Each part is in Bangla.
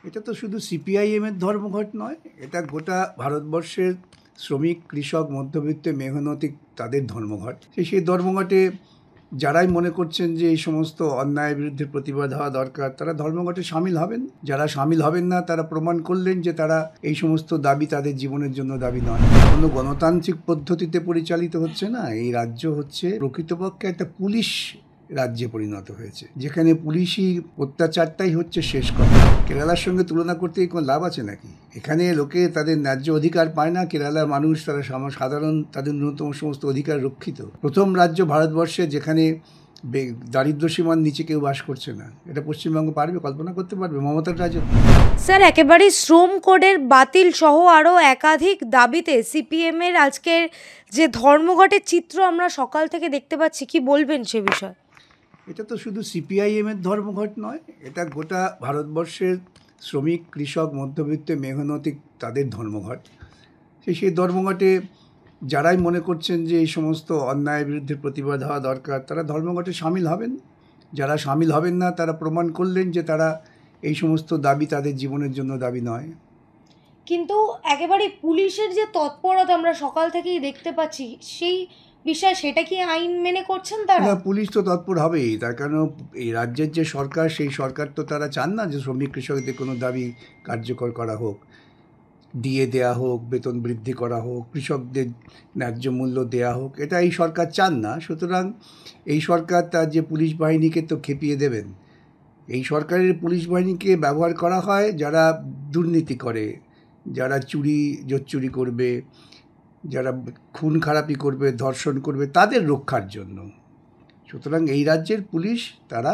এটা তো শুধু সিপিআইএমের ধর্মঘট নয়, এটা গোটা ভারতবর্ষের শ্রমিক, কৃষক, মধ্যবিত্ত, মেহনতি তাদের ধর্মঘট। সেই ধর্মঘটে যারাই মনে করছেন যে এই সমস্ত অন্যায়ের বিরুদ্ধে প্রতিবাদ হওয়া দরকার, তারা ধর্মঘটে সামিল হবেন। যারা সামিল হবেন না, তারা প্রমাণ করলেন যে তারা এই সমস্ত দাবি তাদের জীবনের জন্য দাবি নয়। কোনো গণতান্ত্রিক পদ্ধতিতে পরিচালিত হচ্ছে না। এই রাজ্য হচ্ছে প্রকৃতপক্ষে একটা পুলিশ রাজ্যে পরিণত হয়েছে, যেখানে পুলিশি অত্যাচারটাই হচ্ছে শেষ কথা। কেরালার সঙ্গে তুলনা করতে কোনো লাভ আছে নাকি? এখানে লোকে তাদের ন্যায্য অধিকার পায় না। কেরালার মানুষ, তারা সাধারণ, তাদের ন্যূনতম সমস্ত অধিকার রক্ষিত। প্রথম রাজ্য ভারতবর্ষে যেখানে দারিদ্র সীমার নিচে কেউ বাস করছে না। এটা পশ্চিমবঙ্গ পারবে? কল্পনা করতে পারবে মমতার রাজত্ব? স্যার, একেবারেই শ্রম কোডের বাতিল সহ আরও একাধিক দাবিতে সিপিএমের আজকের যে ধর্মঘটের চিত্র আমরা সকাল থেকে দেখতে পাচ্ছি, কি বলবেন সে বিষয়ে? এটা তো শুধু সিপিআইএমের ধর্মঘট নয়, এটা গোটা ভারতবর্ষের শ্রমিক, কৃষক, মধ্যবিত্ত, মেহনতি তাদের ধর্মঘট। সেই ধর্মঘটে যারাই মনে করছেন যে এই সমস্ত অন্যায়ের বিরুদ্ধে প্রতিবাদ হওয়া দরকার, তারা ধর্মঘটে সামিল হবেন। যারা সামিল হবেন না, তারা প্রমাণ করলেন যে তারা এই সমস্ত দাবি তাদের জীবনের জন্য দাবি নয়। কিন্তু একেবারে পুলিশের যে তৎপরতা আমরা সকাল থেকেই দেখতে পাচ্ছি, সেই বিষয়ে সেটা কি আইন মেনে করছেন তারা? না, পুলিশ তো তৎপর হবেই। তার কারণ এই রাজ্যের যে সরকার, সেই সরকার তো তারা চান না যে শ্রমিক কৃষকদের কোনো দাবি কার্যকর করা হোক, দিয়ে দেয়া হোক, বেতন বৃদ্ধি করা হোক, কৃষকদের ন্যায্য মূল্য দেয়া হোক। এটা এই সরকার চান না। সুতরাং এই সরকার তার যে পুলিশ বাহিনীকে তো খেপিয়ে দেবেন। এই সরকারের পুলিশ বাহিনীকে ব্যবহার করা হয় যারা দুর্নীতি করে, যারা জোচ্চুরি করবে, যারা খুন খারাপি করবে, ধর্ষণ করবে, তাদের রক্ষার জন্য। সুতরাং এই রাজ্যের পুলিশ তারা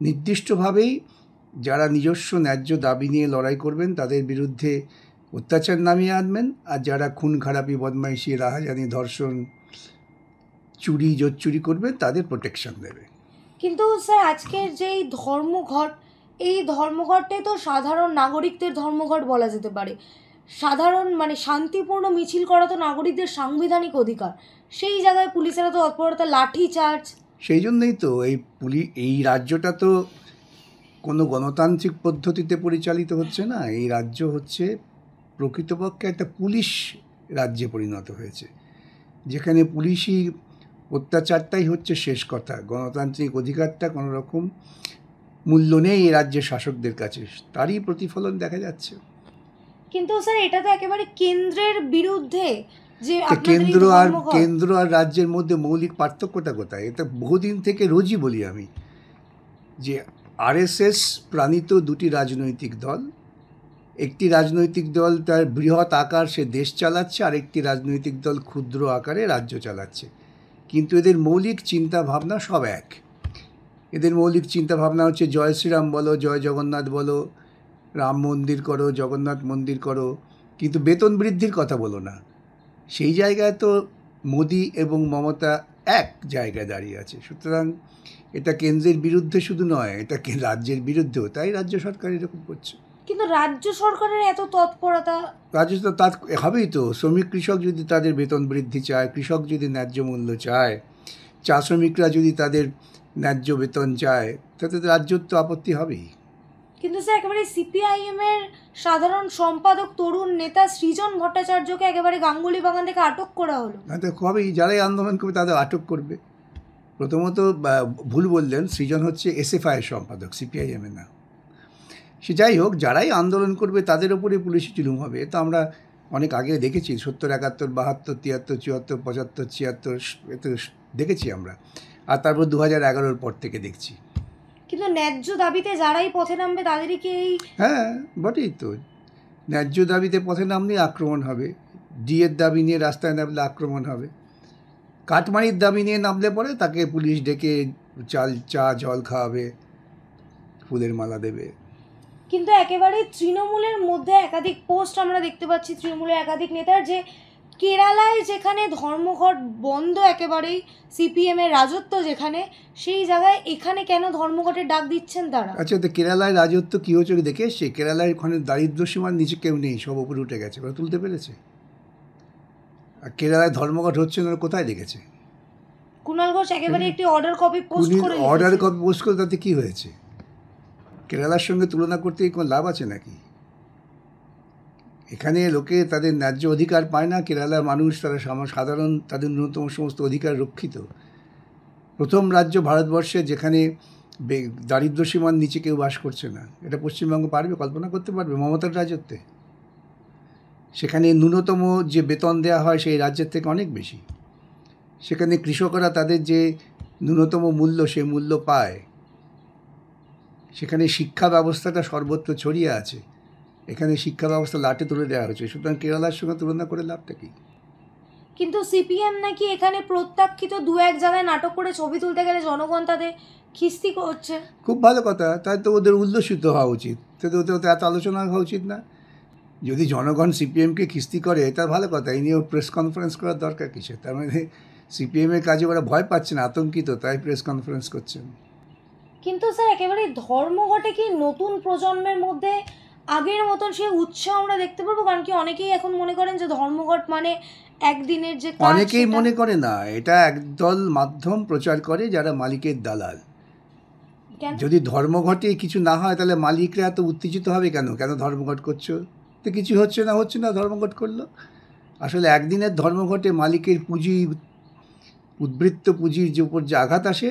নির্দিষ্টভাবেই যারা নিজস্ব ন্যায্য দাবি নিয়ে লড়াই করবেন তাদের বিরুদ্ধে অত্যাচার নামিয়ে আনবেন, আর যারা খুন খারাপি, বদমাইশি, রাহাজানি, ধর্ষণ, জোচ্চুরি করবে তাদের প্রোটেকশন দেবে। কিন্তু স্যার, আজকের যেই ধর্মঘট, এই ধর্মঘটটাই তো সাধারণ নাগরিকদের ধর্মঘট বলা যেতে পারে। সাধারণ শান্তিপূর্ণ মিছিল করা তো নাগরিকদের সাংবিধানিক অধিকার। সেই জায়গায় পুলিশেরা তো তৎপরতা, লাঠি চার্জ। সেই জন্যই তো এই রাজ্যটা তো কোনো গণতান্ত্রিক পদ্ধতিতে পরিচালিত হচ্ছে না। এই রাজ্য হচ্ছে প্রকৃতপক্ষে একটা পুলিশ রাজ্যে পরিণত হয়েছে, যেখানে পুলিশি অত্যাচারটাই হচ্ছে শেষ কথা। গণতান্ত্রিক অধিকারটা কোনো রকম মূল্য নেই এই রাজ্যের শাসকদের কাছে। তারই প্রতিফলন দেখা যাচ্ছে। কিন্তু স্যার, এটা তো একেবারে কেন্দ্রের বিরুদ্ধে। যে কেন্দ্র আর রাজ্যের মধ্যে মৌলিক পার্থক্যটা কোথায়? এটা বহুদিন থেকে রোজই বলি আমি, যে আরএসএস প্রাণিত দুটি রাজনৈতিক দল। একটি রাজনৈতিক দল তার বৃহৎ আকার, সে দেশ চালাচ্ছে, আর একটি রাজনৈতিক দল ক্ষুদ্র আকারে রাজ্য চালাচ্ছে। কিন্তু এদের মৌলিক চিন্তা ভাবনা সব এক। এদের মৌলিক চিন্তা ভাবনা হচ্ছে জয় শ্রীরাম বলো, জয় জগন্নাথ বলো, রাম মন্দির করো, জগন্নাথ মন্দির করো, কিন্তু বেতন বৃদ্ধির কথা বলো না। সেই জায়গায় তো মোদি এবং মমতা এক জায়গায় দাঁড়িয়ে আছে। সুতরাং এটা কেন্দ্রের বিরুদ্ধে শুধু নয়, এটা রাজ্যের বিরুদ্ধেও। তাই রাজ্য সরকার এরকম করছে। কিন্তু রাজ্য সরকারের এত তৎপরতা, রাজ্য তো তা হবেই তো। শ্রমিক কৃষক যদি তাদের বেতন বৃদ্ধি চায়, কৃষক যদি ন্যায্য মূল্য চায়, চা শ্রমিকরা যদি তাদের ন্যায্য বেতন চায়, তাতে রাজ্যর তো আপত্তি হবেই। কিন্তু স্যার, একেবারে সিপিআইএম এর সাধারণ সম্পাদক তরুণ নেতা সৃজন ভট্টাচার্যকে একেবারে গাঙ্গুলি বাগান থেকে আটক করা হলো। না তো হবেই, যারাই আন্দোলন করবে তাদের আটক করবে। প্রথমত ভুল বললেন, সৃজন হচ্ছে এসএফআইয়ের সম্পাদক, সিপিআইএমের না। সে যাই হোক, যারাই আন্দোলন করবে তাদের ওপরে পুলিশি জুলুম হবে। তো আমরা অনেক আগে দেখেছি, 70, 71, 72, 73, 74, 75, 76, এতে দেখেছি আমরা। আর তারপর 2011-র পর থেকে দেখছি। কিন্তু ন্যায্য দাবিতে যারাই পথে নামবে তাদেরই কি এই? হ্যাঁ, বটেই তো। ন্যায্য দাবিতে পথে নামলে আক্রমণ হবে, ডিএর দাবি নিয়ে রাস্তায় নামলে আক্রমণ হবে, কাটমানির দাবি নিয়ে নামলে পরে তাকে পুলিশ ডেকে চা জল খাওয়াবে, ফুলের মালা দেবে। কিন্তু একেবারে তৃণমূলের মধ্যে একাধিক পোস্ট আমরা দেখতে পাচ্ছি তৃণমূলের একাধিক নেতার, যে কেরালায় যেখানে ধর্মঘট বন্ধ, একেবারেই সিপিএম এর রাজত্ব যেখানে, সেই জায়গায় এখানে কেন ধর্মঘটের ডাক দিচ্ছেন তারা? আচ্ছা, তো কেরালায় রাজত্ব কী হচ্ছে দেখে এসছে? কেরালায় ওখানে দারিদ্র সীমার নিচে কেউ নেই, সব উপরে উঠে গেছে, ওরা তুলতে পেরেছে। আর কেরালায় ধর্মঘট হচ্ছে না, কোথায় দেখেছে? কুণাল ঘোষ একেবারে একটি অর্ডার কপি পোস্ট করে অর্ডার কপি পোস্ট করে তাতে কী হয়েছে? কেরালার সঙ্গে তুলনা করতে কি কোনো লাভ আছে নাকি? এখানে লোকে তাদের ন্যায্য অধিকার পায় না, কেরালার মানুষ তারা সাধারণ তাদের ন্যূনতম সমস্ত অধিকার রক্ষিত। প্রথম রাজ্য ভারতবর্ষে যেখানে দারিদ্র সীমার নিচে কেউ বাস করছে না। এটা পশ্চিমবঙ্গ পারবে, কল্পনা করতে পারবে মমতার রাজত্বে? সেখানে ন্যূনতম যে বেতন দেওয়া হয় সেই রাজ্যের থেকে অনেক বেশি। সেখানে কৃষকরা তাদের যে ন্যূনতম মূল্য সেই মূল্য পায়। সেখানে শিক্ষা ব্যবস্থাটা সর্বত্র ছড়িয়ে আছে, এখানে শিক্ষা ব্যবস্থা লাটে তুলে দেওয়া হয়েছে। সুতরাং কেরালার সঙ্গে তুলনা করে লাভটা কি? কিন্তু সিপিএম নাকি এখানে প্রত্যাখ্যিত দু এক জায়গায় নাটক করে ছবি তুলতে গেলে জনগণ তাদের খিস্তি করছে। খুব ভালো কথা, তাই তো ওদের উল্লসিত হওয়া উচিত, ওদের এত আলোচনা হওয়া উচিত না। যদি জনগণ সিপিএমকে খিস্তি করে তা ভালো কথা, এই নিয়েও প্রেস কনফারেন্স করার দরকার কিসে? তার মানে সিপিএমের কাজে ওরা ভয় পাচ্ছেন, আতঙ্কিত, তাই প্রেস কনফারেন্স করছেন। কিন্তু স্যার একেবারে ধর্মঘটে কি নতুন প্রজন্মের মধ্যে আগের মতন সেই উৎসাহ আমরা দেখতে পাবো? কারণ কি অনেকেই এখন মনে করেন যে ধর্মঘট মানে একদিনের যে কাজ। অনেকেই মনে করে না, এটা একদল মাধ্যম প্রচার করে যারা মালিকের দালাল। যদি ধর্মঘটে কিছু না হয় তাহলে মালিকরা এত উত্তেজিত হবে কেন? কেন ধর্মঘট করছো? তো কিছু হচ্ছে না ধর্মঘট করলো। আসলে একদিনের ধর্মঘটে মালিকের পুঁজি, উদ্বৃত্ত পুঁজির যে উপর যে আঘাত আসে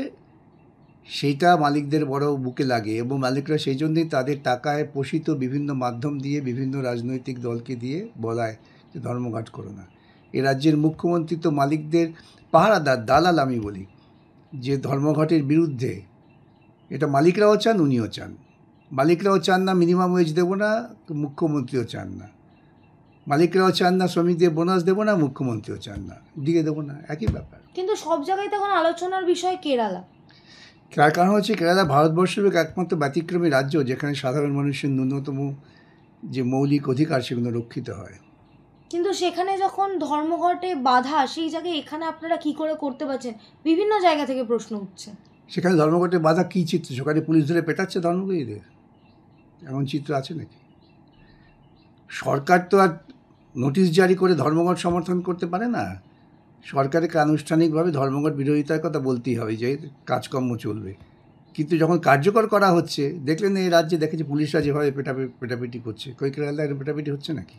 সেইটা মালিকদের বড় বুকে লাগে, এবং মালিকরা সেই জন্যই তাদের টাকায় পোষিত বিভিন্ন মাধ্যম দিয়ে, বিভিন্ন রাজনৈতিক দলকে দিয়ে বলায় যে ধর্মঘট করো না। এ রাজ্যের মুখ্যমন্ত্রী তো মালিকদের পাহারাদার, দালাল আমি বলি, যে ধর্মঘটের বিরুদ্ধে। এটা মালিকরাও চান, উনিও চান। মালিকরাও চান না মিনিমাম ওয়েজ দেবো না, মুখ্যমন্ত্রীও চান না। মালিকরাও চান না শ্রমিকদের বোনাস দেবো না, মুখ্যমন্ত্রীও চান না, দিয়ে দেবো না, একই ব্যাপার। কিন্তু সব জায়গায় তখন আলোচনার বিষয় কেরালা। তার কারণ হচ্ছে কেরালা ভারতবর্ষের একমাত্র ব্যতিক্রমী রাজ্য যেখানে সাধারণ মানুষের ন্যূনতম যে মৌলিক অধিকার সেগুলো রক্ষিত হয়। কিন্তু সেখানে যখন ধর্মঘটে বাধা, সেই জায়গায় এখানে আপনারা কি করে করতে পারছেন? বিভিন্ন জায়গা থেকে প্রশ্ন উঠছে। সেখানে ধর্মঘটে বাধা কী চিত্র? সেখানে পুলিশ ধরে পেটাচ্ছে ধর্মঘটীদের, এমন চিত্র আছে নাকি? সরকার তো আর নোটিশ জারি করে ধর্মঘট সমর্থন করতে পারে না। সরকারকে আনুষ্ঠানিকভাবে ধর্মঘট বিরোধিতার কথা বলতেই হবে যে কাজকর্ম চলবে, কিন্তু যখন কার্যকর করা হচ্ছে, দেখলেন এই রাজ্যে দেখেছি পুলিশরা যেভাবে পেটাপিটি করছে, কই কেরালায় পেটাপিটি হচ্ছে নাকি?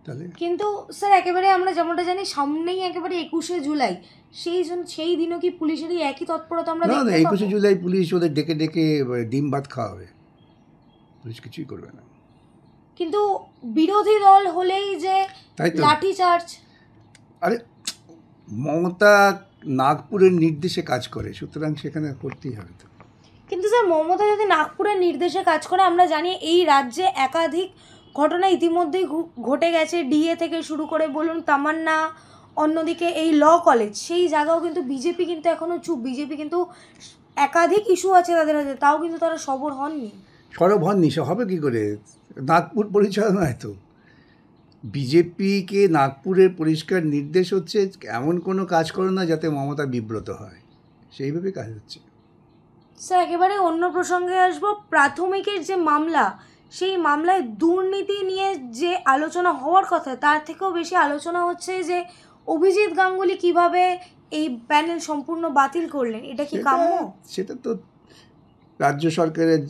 তাহলে কিন্তু স্যার একেবারে আমরা যেমনটা জানি সামনেই একেবারে 21শে জুলাই, সেই দিনও কি পুলিশেরই একই তৎপরতা আমরা না, দেখতে পাবো? 21শে জুলাই পুলিশ ওদের ডেকে ডেকে ডিম ভাত খাওয়াবে, পুলিশ কিছুই করবে না। কিন্তু বিরোধী দল হলেই যে তাই তো, লাঠিচার্জ। আরে মমতা নাগপুরের নির্দেশে কাজ করে, সুতরাং সেখানে করতেই হবে তো। কিন্তু স্যার মমতা যদি নাগপুরের নির্দেশে কাজ করে, আমরা জানি এই রাজ্যে একাধিক ঘটনা ইতিমধ্যেই ঘটে গেছে, ডিএ থেকে শুরু করে বলুন, তামান্না, অন্যদিকে এই ল কলেজ, সেই জায়গাও কিন্তু বিজেপি কিন্তু এখনও চুপ। বিজেপি কিন্তু একাধিক ইস্যু আছে তাদের হাতে, তাও কিন্তু তারা সবর হননি। সরব হননি, সে হবে কী করে? নাগপুর পরিচালনায় তো বিজেপিকে নাগপুরের পরিষ্কার নির্দেশ হচ্ছে এমন কোনো কাজ করো না যাতে মমতা বিব্রত হয়, সেইভাবে কাজ হচ্ছে। স্যার একেবারে অন্য প্রসঙ্গে আসবো। প্রাথমিকের যে মামলা, সেই মামলায় দুর্নীতি নিয়ে যে আলোচনা হওয়ার কথা, তার থেকেও বেশি আলোচনা হচ্ছে যে অভিজিৎ গাঙ্গুলি কিভাবে এই প্যানেল সম্পূর্ণ বাতিল করলেন। এটা কি কাম্য? সেটা তো রাজ্য সরকারের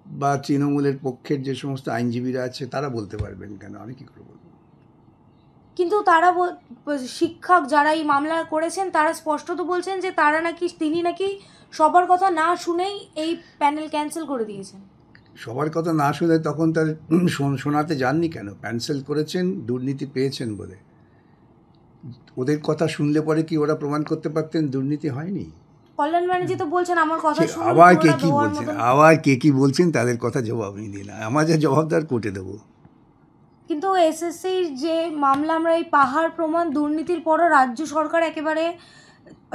বা তৃণমূলের পক্ষের যে সমস্ত আইনজীবীরা আছে তারা বলতে পারবেন, কেন আমি কী করে বলবো? কিন্তু তারা শিক্ষক যারা এই মামলা করেছেন তারা স্পষ্টত বলছেন যে তিনি নাকি সবার কথা না শুনেই এই প্যানেল ক্যান্সেল করে দিয়েছেন। সবার কথা না শুনে তখন তার শোনাতে যাননি কেন? ক্যান্সেল করেছেন দুর্নীতি পেয়েছেন বলে। ওদের কথা শুনলে পরে কি ওরা প্রমাণ করতে পারতেন দুর্নীতি হয়নি? কল্যাণ ব্যানার্জি তো বলছেন আমার কথা শুনুন। আবার কে কি বলছেন তাদের কথা জবাব আমি দিই না, আমার যা জবাবদার কোর্টে দেবো। কিন্তু এসএসসির যে মামলা, আমরা এই পাহাড় প্রমাণ দুর্নীতির পরও রাজ্য সরকার একেবারে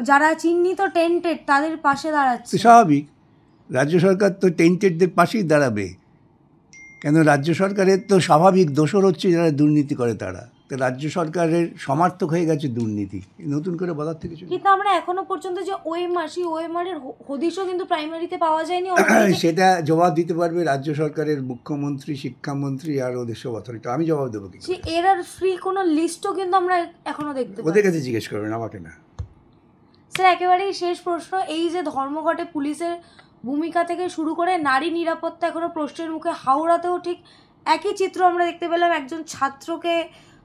যারা চিহ্নিত টেন্টেড তাদের পাশে দাঁড়াচ্ছে। স্বাভাবিক, রাজ্য সরকার তো টেন্টেডদের পাশেই দাঁড়াবে। কেন? রাজ্য সরকারের তো স্বাভাবিক দোষর হচ্ছে যারা দুর্নীতি করে তারা, তো রাজ্য সরকারের সমার্থক হয়ে গেছে দুর্নীতি, নতুন করে বলার থেকে। কিন্তু আমরা এখনো পর্যন্ত যে ওএমআরের হদিশও কিন্তু প্রাইমারিতে পাওয়া যায়নি। সেটা জবাব দিতে পারবে রাজ্য সরকারের মুখ্যমন্ত্রী, শিক্ষামন্ত্রী আর ওদের সব অথরিটি। আমি জবাব দেবো কি? এরার ফ্রি কোনো লিস্টও কিন্তু আমরা এখনো দেখতে পাই। ওদের কাছে জিজ্ঞেস করবেন, আমাকে না। স্যার একেবারেই শেষ প্রশ্ন, এই যে ধর্মঘটে পুলিশের ভূমিকা থেকে শুরু করে নারী নিরাপত্তা এখনও প্রশ্নের মুখে। হাওড়াতেও ঠিক একই চিত্র আমরা দেখতে পেলাম, একজন ছাত্রকে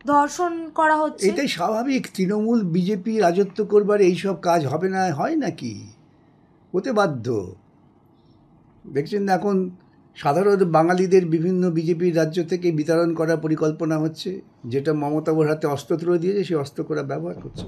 ধর্ষণ করা হচ্ছে। এটাই স্বাভাবিক। তৃণমূল বিজেপি রাজত্ব করবার এইসব কাজ হবে না, হয় নাকি? হতে বাধ্য। দেখছেন না এখন সাধারণ বাঙালিদের বিভিন্ন বিজেপির রাজ্য থেকে বিতরণ করার পরিকল্পনা হচ্ছে, যেটা মমতা ওর হাতে অস্ত্র তুলে দিয়েছে, সেই অস্ত্র করা ব্যবহার করছে।